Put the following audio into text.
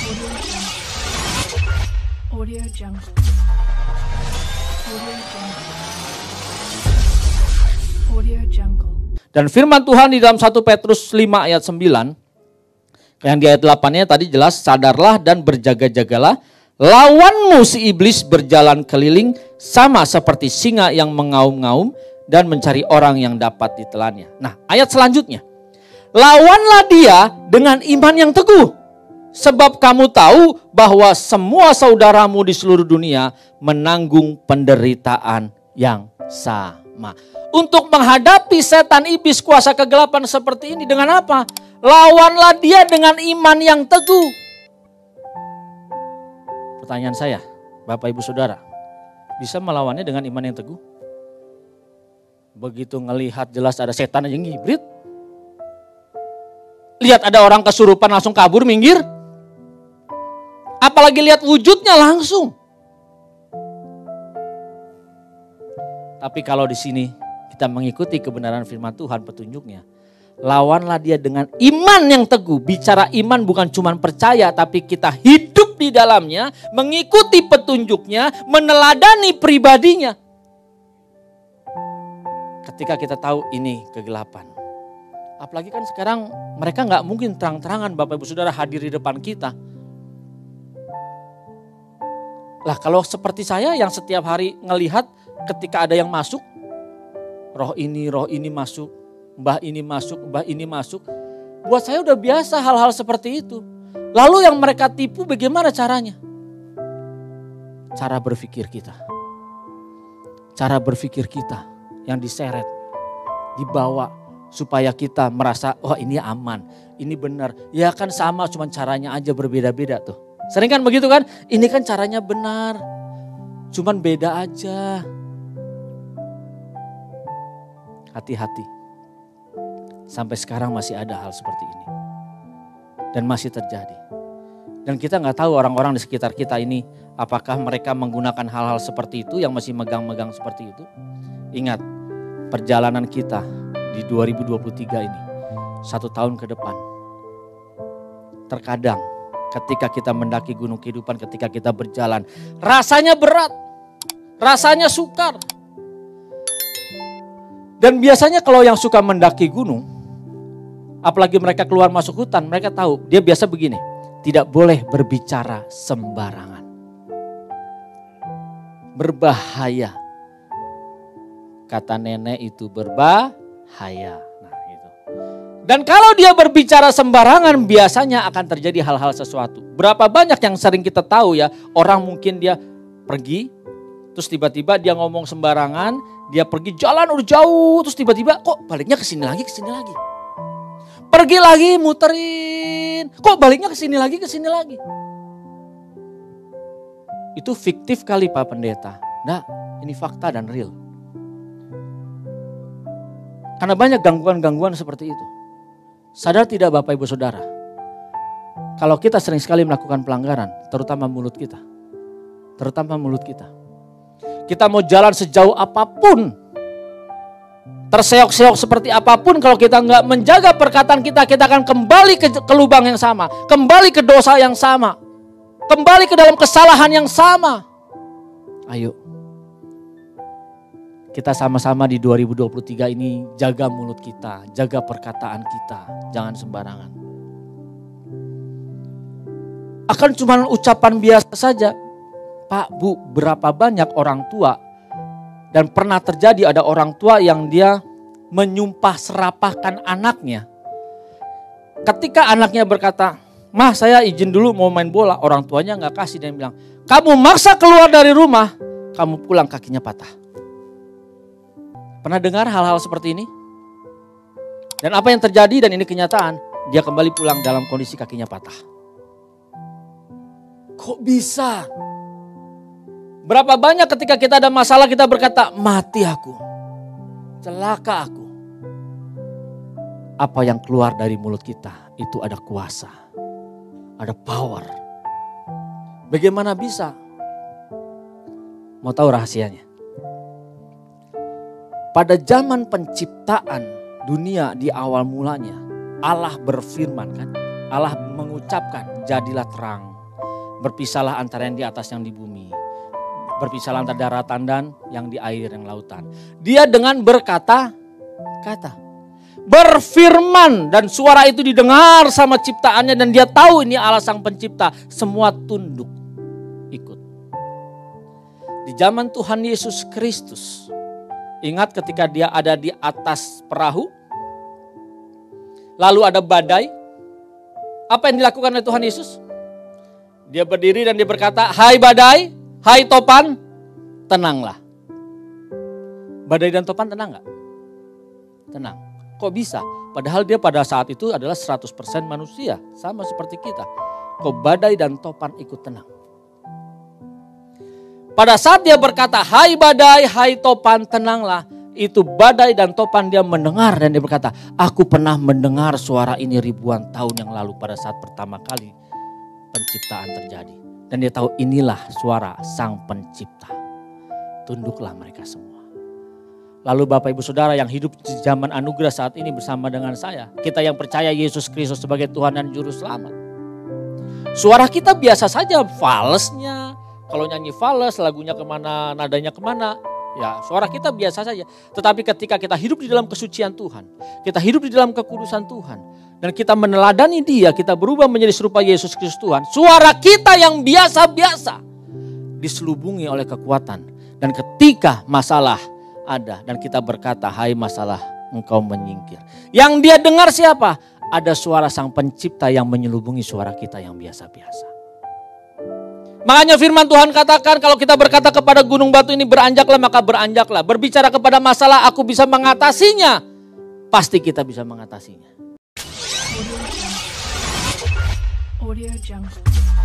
Audio Jungle. Audio Jungle. Audio Jungle. Dan firman Tuhan di dalam 1 Petrus 5 ayat 9, yang di ayat 8-nya tadi jelas, sadarlah dan berjaga-jagalah, lawanmu si iblis berjalan keliling sama seperti singa yang mengaum-ngaum dan mencari orang yang dapat ditelannya. Nah, ayat selanjutnya, lawanlah dia dengan iman yang teguh, sebab kamu tahu bahwa semua saudaramu di seluruh dunia menanggung penderitaan yang sama. Untuk menghadapi setan iblis kuasa kegelapan seperti ini dengan apa? Lawanlah dia dengan iman yang teguh. Pertanyaan saya, Bapak Ibu Saudara, bisa melawannya dengan iman yang teguh? Begitu ngelihat jelas ada setan aja ngibrit. Lihat ada orang kesurupan langsung kabur minggir. Apalagi lihat wujudnya langsung. Tapi kalau di sini kita mengikuti kebenaran firman Tuhan, petunjuknya, lawanlah dia dengan iman yang teguh. Bicara iman bukan cuma percaya, tapi kita hidup di dalamnya, mengikuti petunjuknya, meneladani pribadinya. Ketika kita tahu ini kegelapan. Apalagi kan sekarang mereka nggak mungkin terang-terangan Bapak Ibu Saudara hadir di depan kita. Lah kalau seperti saya yang setiap hari ngelihat ketika ada yang masuk, roh ini masuk, mbah ini masuk, mbah ini masuk. Buat saya udah biasa hal-hal seperti itu. Lalu yang mereka tipu bagaimana caranya? Cara berpikir kita. Cara berpikir kita yang diseret, dibawa supaya kita merasa, oh ini aman, ini benar. Ya kan sama, cuman caranya aja berbeda-beda tuh. Sering kan begitu kan? Ini kan caranya benar, cuman beda aja. Hati-hati. Sampai sekarang masih ada hal seperti ini. Dan masih terjadi. Dan kita nggak tahu orang-orang di sekitar kita ini, apakah mereka menggunakan hal-hal seperti itu yang masih megang-megang seperti itu. Ingat, perjalanan kita di 2023 ini, 1 tahun ke depan. Terkadang ketika kita mendaki gunung kehidupan, ketika kita berjalan, rasanya berat, rasanya sukar. Dan biasanya kalau yang suka mendaki gunung, apalagi mereka keluar masuk hutan, mereka tahu, dia biasa begini, tidak boleh berbicara sembarangan. Berbahaya. Kata nenek itu berbahaya. Nah, gitu. Dan kalau dia berbicara sembarangan, biasanya akan terjadi hal-hal sesuatu. Berapa banyak yang sering kita tahu ya, orang mungkin dia pergi, terus tiba-tiba dia ngomong sembarangan, dia pergi jalan udah jauh, terus tiba-tiba kok baliknya ke sini lagi, ke sini lagi. Pergi lagi muterin, kok baliknya ke sini lagi, ke sini lagi. Itu fiktif kali Pak Pendeta. Nah, ini fakta dan real. Karena banyak gangguan-gangguan seperti itu. Sadar tidak Bapak Ibu Saudara? Kalau kita sering sekali melakukan pelanggaran, terutama mulut kita. Terutama mulut kita. Kita mau jalan sejauh apapun, terseok-seok seperti apapun, kalau kita nggak menjaga perkataan kita, kita akan kembali ke lubang yang sama. Kembali ke dosa yang sama. Kembali ke dalam kesalahan yang sama. Ayo. Kita sama-sama di 2023 ini jaga mulut kita, jaga perkataan kita, jangan sembarangan. Akan cuma ucapan biasa saja. Pak, Bu, berapa banyak orang tua dan pernah terjadi ada orang tua yang dia menyumpah serapahkan anaknya. Ketika anaknya berkata, "Mah, saya izin dulu mau main bola," orang tuanya nggak kasih dan bilang, "Kamu maksa keluar dari rumah, kamu pulang kakinya patah." Pernah dengar hal-hal seperti ini? Dan apa yang terjadi dan ini kenyataan, dia kembali pulang dalam kondisi kakinya patah. Kok bisa? Berapa banyak ketika kita ada masalah kita berkata, "Mati aku, celaka aku." Apa yang keluar dari mulut kita itu ada kuasa, ada power. Bagaimana bisa? Mau tahu rahasianya? Pada zaman penciptaan dunia di awal mulanya, Allah berfirman kan, Allah mengucapkan, "Jadilah terang." Berpisahlah antara yang di atas yang di bumi. Berpisahlah antara daratan dan yang di air yang lautan. Dia dengan berkata-kata. Berfirman dan suara itu didengar sama ciptaannya dan dia tahu ini Allah Sang Pencipta. Semua tunduk ikut. Di zaman Tuhan Yesus Kristus, ingat ketika dia ada di atas perahu, lalu ada badai. Apa yang dilakukan oleh Tuhan Yesus? Dia berdiri dan dia berkata, hai badai, hai topan, tenanglah. Badai dan topan tenang gak? Tenang. Kok bisa? Padahal dia pada saat itu adalah 100% manusia. Sama seperti kita. Kok badai dan topan ikut tenang? Pada saat dia berkata, hai badai, hai topan, tenanglah. Itu badai dan topan dia mendengar dan dia berkata, aku pernah mendengar suara ini ribuan tahun yang lalu pada saat pertama kali penciptaan terjadi. Dan dia tahu inilah suara Sang Pencipta. Tunduklah mereka semua. Lalu Bapak Ibu Saudara yang hidup di zaman anugerah saat ini bersama dengan saya. Kita yang percaya Yesus Kristus sebagai Tuhan dan Juru Selamat. Suara kita biasa saja falesnya. Kalau nyanyi fales lagunya kemana, nadanya kemana. Ya suara kita biasa saja. Tetapi ketika kita hidup di dalam kesucian Tuhan. Kita hidup di dalam kekudusan Tuhan. Dan kita meneladani dia, kita berubah menjadi serupa Yesus Kristus Tuhan. Suara kita yang biasa-biasa diselubungi oleh kekuatan. Dan ketika masalah ada dan kita berkata, hai masalah engkau menyingkir. Yang dia dengar siapa? Ada suara Sang Pencipta yang menyelubungi suara kita yang biasa-biasa. Makanya firman Tuhan katakan kalau kita berkata kepada gunung batu ini beranjaklah maka beranjaklah. Berbicara kepada masalah aku bisa mengatasinya. Pasti kita bisa mengatasinya. Audio Jungle.